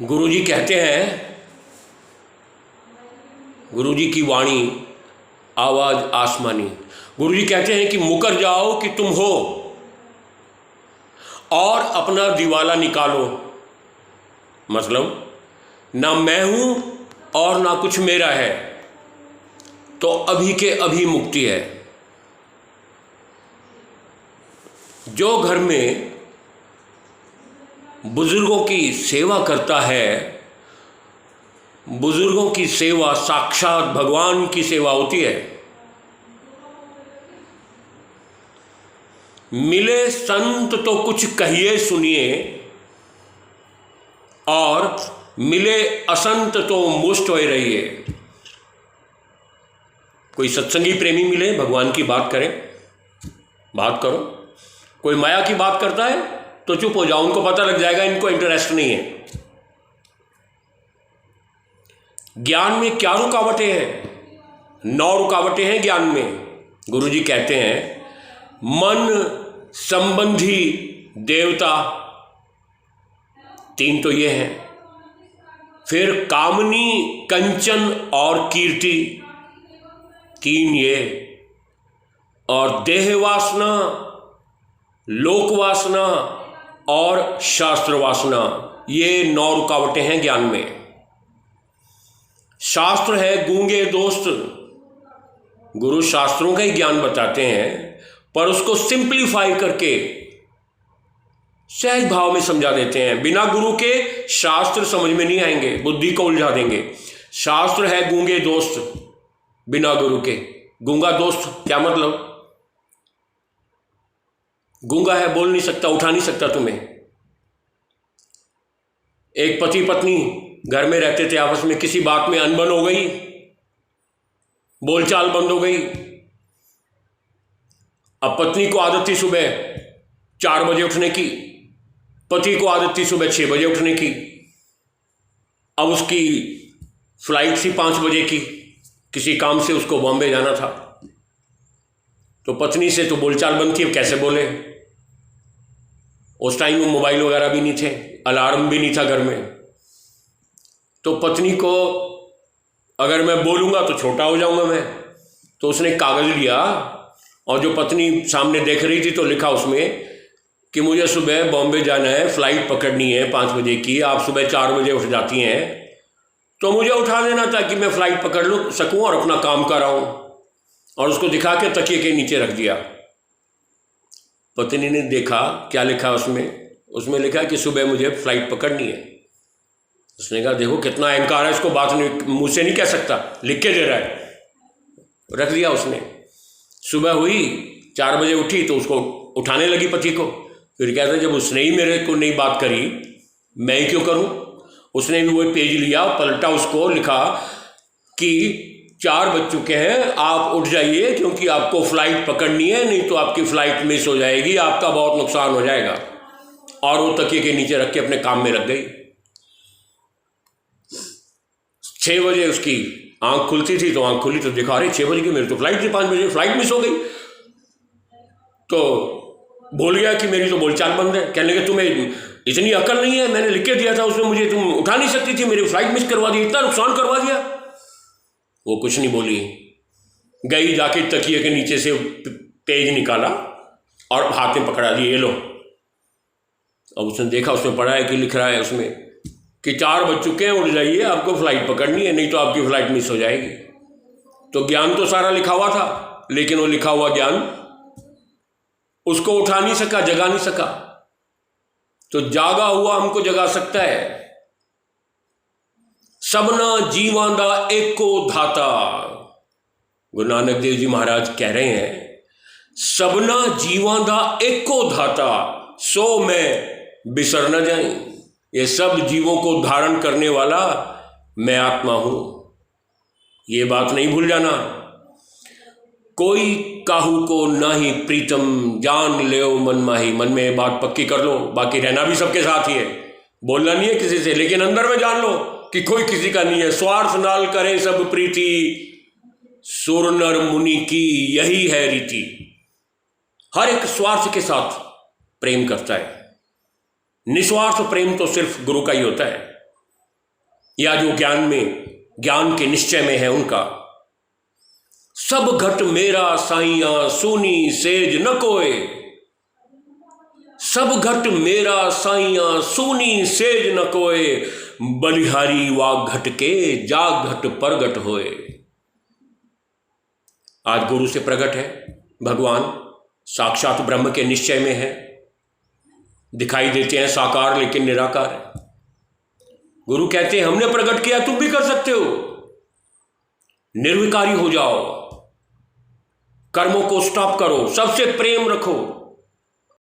गुरुजी कहते हैं, गुरुजी की वाणी आवाज़ आसमानी, गुरुजी कहते हैं कि मुकर जाओ कि तुम हो और अपना दिवाला निकालो। मतलब ना मैं हूँ और ना कुछ मेरा है, तो अभी के अभी मुक्ति है। जो घर में बुजुर्गों की सेवा करता है, बुजुर्गों की सेवा साक्षात भगवान की सेवा होती है। मिले संत तो कुछ कहिए सुनिए, और मिले असंत तो मुष्ट होए रहिए। कोई सत्संगी प्रेमी मिले, भगवान की बात करें, बात करो। कोई माया की बात करता है तो चुप हो जाओ, उनको पता लग जाएगा इनको इंटरेस्ट नहीं है। ज्ञान में क्या रुकावटें हैं? 9 रुकावटें हैं ज्ञान में। गुरुजी कहते हैं, मन संबंधी देवता, 3 तो ये हैं। फिर कामनी, कंचन और कीर्ति, 3 ये। और देह वासना, लोक वासना और शास्त्र वासना, ये 9 रुकावटें हैं ज्ञान में। शास्त्र है गूंगे दोस्त। गुरु शास्त्रों का ही ज्ञान बताते हैं, पर उसको सिंप्लीफाई करके सहज भाव में समझा देते हैं। बिना गुरु के शास्त्र समझ में नहीं आएंगे, बुद्धि को उलझा देंगे। शास्त्र है गूंगे दोस्त बिना गुरु के। गूंगा दोस्त क्या मतलब? गूंगा है, बोल नहीं सकता, उठा नहीं सकता तुम्हें। एक पति पत्नी घर में रहते थे, आपस में किसी बात में अनबन हो गई, बोलचाल बंद हो गई। अब पत्नी को आदत थी सुबह 4 बजे उठने की, पति को आदत थी सुबह 6 बजे उठने की। अब उसकी फ्लाइट थी 5 बजे की, किसी काम से उसको बॉम्बे जाना था। तो पत्नी से तो बोलचाल बंद थी, अब कैसे बोले? उस टाइम में मोबाइल वगैरह भी नहीं थे, अलार्म भी नहीं था घर में। तो पत्नी को अगर मैं बोलूँगा तो छोटा हो जाऊँगा मैं, तो उसने कागज़ लिया और जो पत्नी सामने देख रही थी तो लिखा उसमें कि मुझे सुबह बॉम्बे जाना है, फ़्लाइट पकड़नी है 5 बजे की, आप सुबह 4 बजे उठ जाती हैं, तो मुझे उठा देना ताकि मैं फ़्लाइट पकड़ लूँ सकूँ और अपना काम कर आऊँ। और उसको दिखा के तकिए के नीचे रख दिया। पत्नी ने देखा क्या लिखा उसमें लिखा कि सुबह मुझे फ़्लाइट पकड़नी है। उसने कहा देखो कितना अहंकार है, इसको बात नहीं, मुँह से नहीं कह सकता, लिख के दे रहा है। रख दिया उसने। सुबह हुई 4 बजे उठी तो उसको उठाने लगी पति को। फिर कहते जब उसने ही मेरे को नहीं बात करी, मैं ही क्यों करूं? उसने भी वो पेज लिया, पलटा, उसको लिखा कि 4 बज चुके हैं, आप उठ जाइए क्योंकि आपको फ़्लाइट पकड़नी है, नहीं तो आपकी फ़्लाइट मिस हो जाएगी, आपका बहुत नुकसान हो जाएगा। और वो तकिए के नीचे रख के अपने काम में लग गई। 6 बजे उसकी आंख खुलती थी, तो आंख खुली तो दिखा रही 6 बजे की, मेरी तो फ्लाइट थी 5 बजे, फ्लाइट मिस हो गई। तो बोल गया कि मेरी तो बोलचाल बंद है। कहने लगे तुम्हें इतनी अकल नहीं है, मैंने लिख के दिया था उसमें, मुझे तुम उठा नहीं सकती थी, मेरी फ्लाइट मिस करवा दी, इतना नुकसान करवा दिया। वो कुछ नहीं बोली, गई जाके तकिए के नीचे से पेज निकाला और हाथ में पकड़ा दिया, ये लो। अब उसने देखा, उसमें पढ़ा है कि लिख रहा है उसमें कि 4 बज चुके हैं, उठ जाइए, आपको फ़्लाइट पकड़नी है, नहीं तो आपकी फ़्लाइट मिस हो जाएगी। तो ज्ञान तो सारा लिखा हुआ था, लेकिन वो लिखा हुआ ज्ञान उसको उठा नहीं सका, जगा नहीं सका। तो जागा हुआ हमको जगा सकता है। सबना जीवां दा एको धाता, गुरु नानक देव जी महाराज कह रहे हैं, सबना जीवां दा एको धाता, सो मैं बिसर न जाए। ये सब जीवों को धारण करने वाला मैं आत्मा हूं, ये बात नहीं भूल जाना। कोई काहू को नाही प्रीतम, जान ले मन माही। मन में बात पक्की कर लो, बाकी रहना भी सबके साथ ही है, बोलना नहीं है किसी से, लेकिन अंदर में जान लो कि कोई किसी का नहीं है। स्वार्थ नाल करें सब प्रीति, सुर नर मुनि की यही है रीति। हर एक स्वार्थ के साथ प्रेम करता है, निस्वार्थ प्रेम तो सिर्फ गुरु का ही होता है। या जो ज्ञान के निश्चय में है उनका। सब घट मेरा साइया सूनी सेज न कोय, सब घट मेरा साइया सूनी सेज न कोय, बलिहारी वाग घट के जाग घट परगट होए। आज गुरु से प्रकट है भगवान, साक्षात ब्रह्म के निश्चय में है, दिखाई देते हैं साकार लेकिन निराकार है। गुरु कहते हैं हमने प्रकट किया, तुम भी कर सकते हो। निर्विकारी हो जाओ, कर्मों को स्टॉप करो, सबसे प्रेम रखो,